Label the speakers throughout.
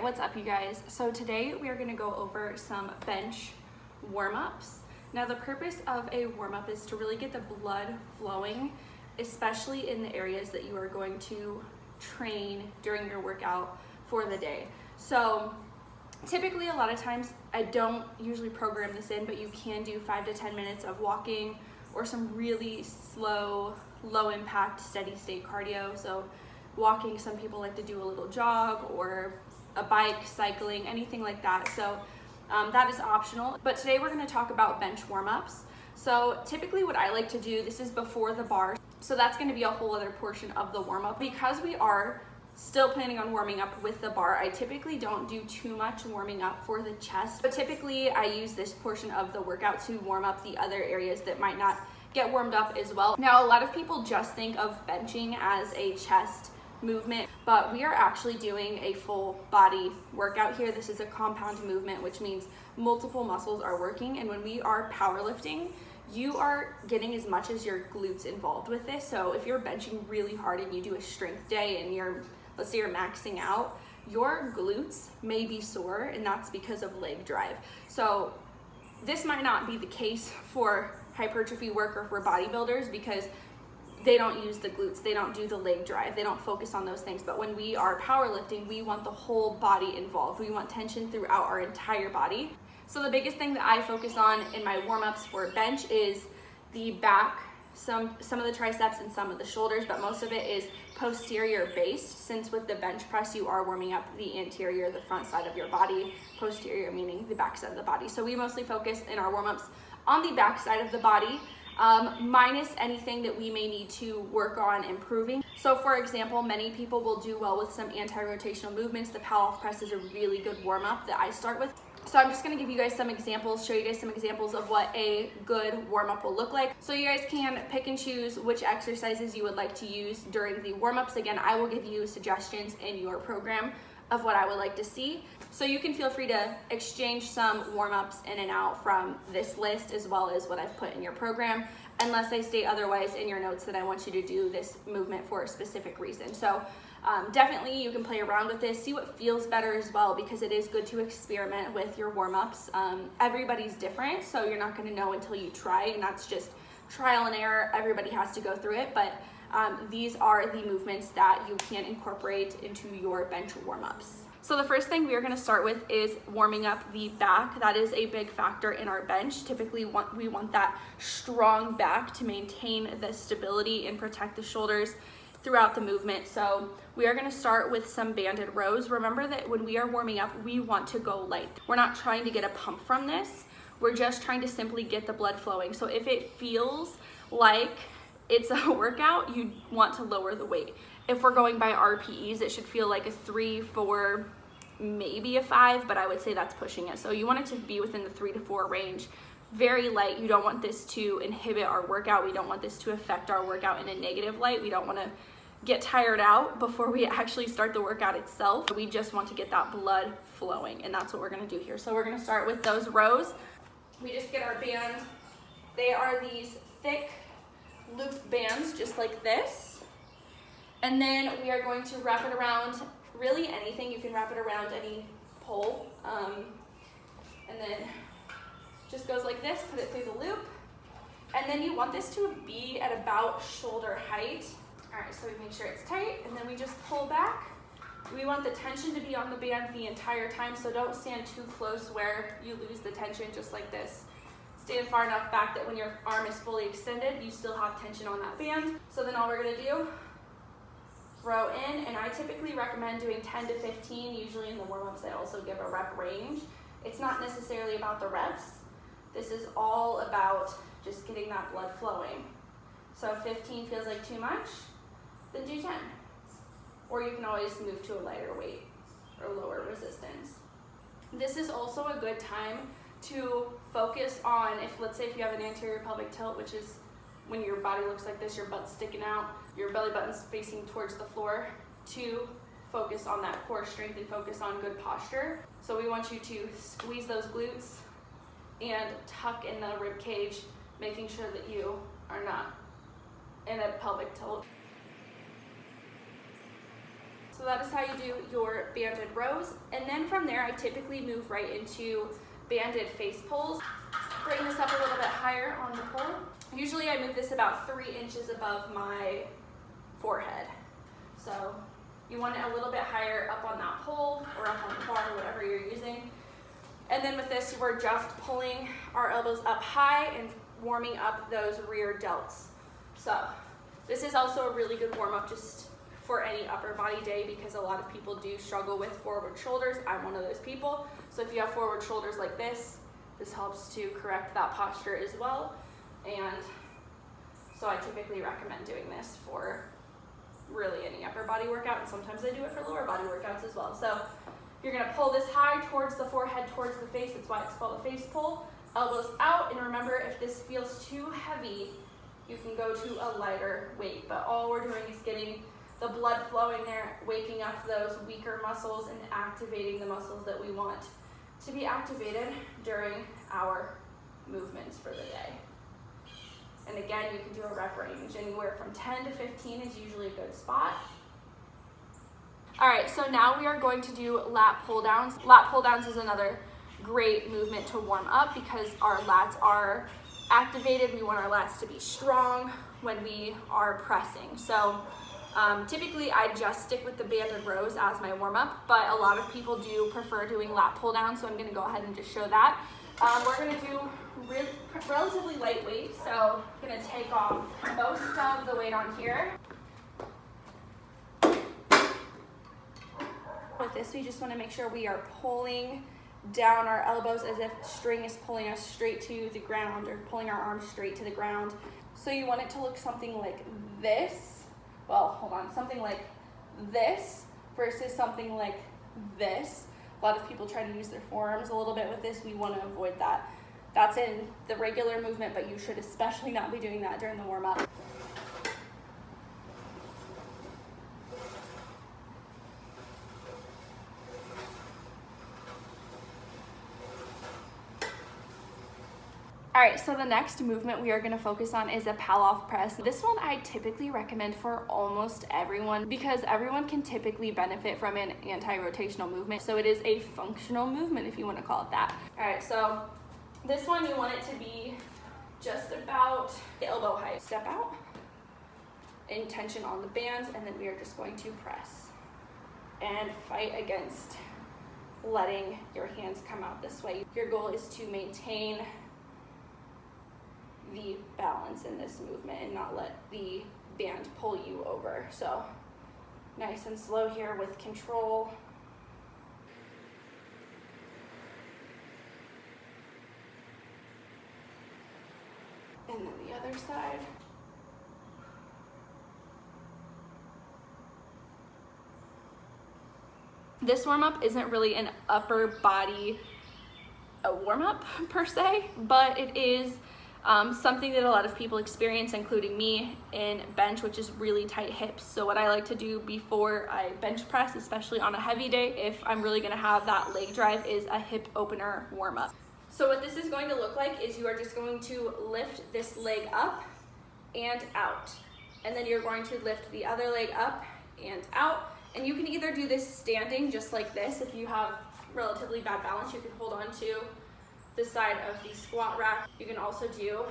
Speaker 1: what's up you guys? So today we are going to go over some bench warm-ups. Now the purpose of a warm-up is to really get the blood flowing, especially in the areas that you are going to train during your workout for the day. So typically a lot of times I don't usually program this in, but you can do 5 to 10 minutes of walking or some really slow, low impact, steady state cardio. So walking, some people like to do a little jog or a bike, cycling, anything like that. So that is optional. But today we're going to talk about bench warm-ups. So typically what I like to do, this is before the bar. So that's going to be a whole other portion of the warm-up. Because we are still planning on warming up with the bar, I typically don't do too much warming up for the chest. But typically I use this portion of the workout to warm up the other areas that might not get warmed up as well. Now a lot of people just think of benching as a chest movement, but we are actually doing a full body workout here. This is a compound movement, which means multiple muscles are working, and when we are powerlifting, you are getting as much as your glutes involved with this. So if you're benching really hard and you do a strength day and let's say you're maxing out, your glutes may be sore, and that's because of leg drive. So this might not be the case for hypertrophy work or for bodybuilders because they don't use the glutes, they don't do the leg drive, they don't focus on those things. But when we are powerlifting, we want the whole body involved. We want tension throughout our entire body. So the biggest thing that I focus on in my warm-ups for bench is the back, some of the triceps and some of the shoulders, but most of it is posterior based, since with the bench press you are warming up the anterior, the front side of your body, posterior meaning the back side of the body. So we mostly focus in our warm-ups on the back side of the body, minus anything that we may need to work on improving. So for example, many people will do well with some anti-rotational movements. The Paloff press is a really good warm-up that I start with. So I'm just gonna give you guys some examples, show you guys some examples of what a good warm-up will look like. So you guys can pick and choose which exercises you would like to use during the warm-ups. Again, I will give you suggestions in your program of what I would like to see. So you can feel free to exchange some warm-ups in and out from this list as well as what I've put in your program, unless I state otherwise in your notes that I want you to do this movement for a specific reason. So definitely you can play around with this, see what feels better as well, because it is good to experiment with your warm-ups. Everybody's different, so you're not going to know until you try, and that's just trial and error. Everybody has to go through it, but these are the movements that you can incorporate into your bench warm-ups. So the first thing we are going to start with is warming up the back. That is a big factor in our bench. Typically we want that strong back to maintain the stability and protect the shoulders throughout the movement. So we are going to start with some banded rows. Remember that when we are warming up, we want to go light. We're not trying to get a pump from this. We're just trying to simply get the blood flowing. So if it feels like it's a workout, you want to lower the weight. If we're going by RPEs, it should feel like a 3, 4, maybe a 5, but I would say that's pushing it. So you want it to be within the 3 to 4 range. Very light. You don't want this to inhibit our workout. We don't want this to affect our workout in a negative light. We don't want to get tired out before we actually start the workout itself. We just want to get that blood flowing, and that's what we're going to do here. So we're going to start with those rows. We just get our band. They are these thick loop bands just like this. And then we are going to wrap it around really anything. You can wrap it around any pole. And then just goes like this, put it through the loop. And then you want this to be at about shoulder height. All right, so we make sure it's tight, and then we just pull back. We want the tension to be on the band the entire time, so don't stand too close where you lose the tension, just like this. Stand far enough back that when your arm is fully extended, you still have tension on that band. So then all we're gonna do, row in, and I typically recommend doing 10 to 15. Usually in the warm-ups, I also give a rep range. It's not necessarily about the reps. This is all about just getting that blood flowing. So if 15 feels like too much, then do 10. Or you can always move to a lighter weight or lower resistance. This is also a good time to focus on, let's say if you have an anterior pelvic tilt, which is when your body looks like this, your butt's sticking out, your belly button's facing towards the floor, to focus on that core strength and focus on good posture. So we want you to squeeze those glutes and tuck in the rib cage, making sure that you are not in a pelvic tilt. So So that is how you do your banded rows. And then from there, I typically move right into banded face pulls. Bring this up a little bit higher on the pull. Usually I move this about 3 inches above my forehead. So you want it a little bit higher up on that pole or up on the bar, whatever you're using. And then with this, we're just pulling our elbows up high and warming up those rear delts. So this is also a really good warm up just for any upper body day, because a lot of people do struggle with forward shoulders. I'm one of those people. So if you have forward shoulders like this helps to correct that posture as well. And so I typically recommend doing this for really any upper body workout, and sometimes I do it for lower body workouts as well. So you're gonna pull this high towards the forehead, towards the face. That's why it's called a face pull. Elbows out, and remember, if this feels too heavy, you can go to a lighter weight. But all we're doing is getting the blood flowing there, waking up those weaker muscles and activating the muscles that we want to be activated during our movements for the day. And again, you can do a rep range anywhere from 10 to 15 is usually a good spot. All right, so now we are going to do lat pull downs. Lat pull downs is another great movement to warm up because our lats are activated. We want our lats to be strong when we are pressing. So typically I just stick with the banded rows as my warm up, but a lot of people do prefer doing lat pull downs. So I'm gonna go ahead and just show that. We're gonna do relatively lightweight. So I'm gonna take off most of the weight on here. With this, we just want to make sure we are pulling down our elbows as if string is pulling us straight to the ground, or pulling our arms straight to the ground. So you want it to look something like this. Well, hold on, something like this versus something like this. A lot of people try to use their forearms a little bit with this. We want to avoid that. That's in the regular movement, but you should especially not be doing that during the warm-up. All right, so the next movement we are gonna focus on is a Paloff press. This one I typically recommend for almost everyone because everyone can typically benefit from an anti-rotational movement. So it is a functional movement, if you wanna call it that. All right, so this one you want it to be just about the elbow height. Step out, in tension on the bands, and then we are just going to press and fight against letting your hands come out this way. Your goal is to maintain the balance in this movement and not let the band pull you over. So nice and slow here with control. And then the other side. This warm-up isn't really an upper body warm-up per se, but it is something that a lot of people experience, including me, in bench, which is really tight hips. So what I like to do before I bench press, especially on a heavy day, if I'm really gonna have that leg drive, is a hip opener warm up. So what this is going to look like is you are just going to lift this leg up and out. And then you're going to lift the other leg up and out. And you can either do this standing just like this. If you have relatively bad balance, you can hold on to the side of the squat rack. You can also do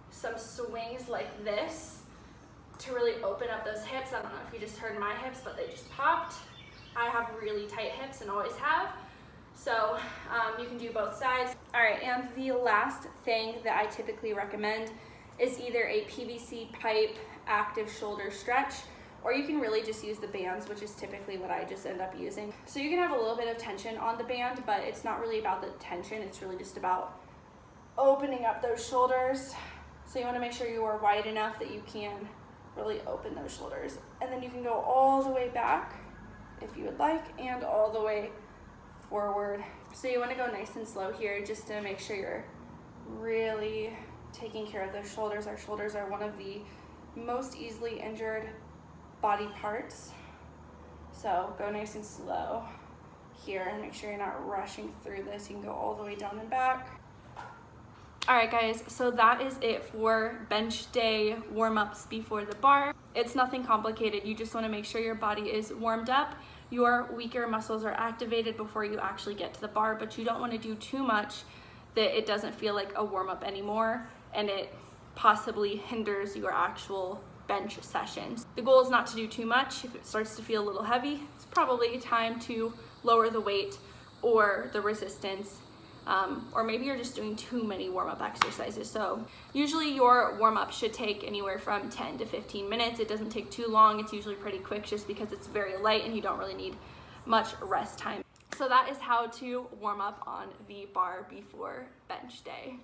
Speaker 1: some swings like this to really open up those hips. I don't know if you just heard my hips, but they just popped. I have really tight hips and always have. So you can do both sides. All right, and the last thing that I typically recommend is either a PVC pipe active shoulder stretch, or you can really just use the bands, which is typically what I just end up using. So you can have a little bit of tension on the band, but it's not really about the tension. It's really just about opening up those shoulders. So you wanna make sure you are wide enough that you can really open those shoulders. And then you can go all the way back if you would like, and all the way forward. So you wanna go nice and slow here just to make sure you're really taking care of those shoulders. Our shoulders are one of the most easily injured body parts. So go nice and slow here and make sure you're not rushing through this. You can go all the way down and back. All right guys, so that is it for bench day warm-ups before the bar. It's nothing complicated. You just want to make sure your body is warmed up, your weaker muscles are activated before you actually get to the bar, but you don't want to do too much that it doesn't feel like a warm-up anymore and it possibly hinders your actual bench sessions. The goal is not to do too much. If it starts to feel a little heavy, it's probably time to lower the weight or the resistance, or maybe you're just doing too many warm-up exercises. So usually your warm-up should take anywhere from 10 to 15 minutes. It doesn't take too long. It's usually pretty quick just because it's very light and you don't really need much rest time. So that is how to warm up on the bar before bench day.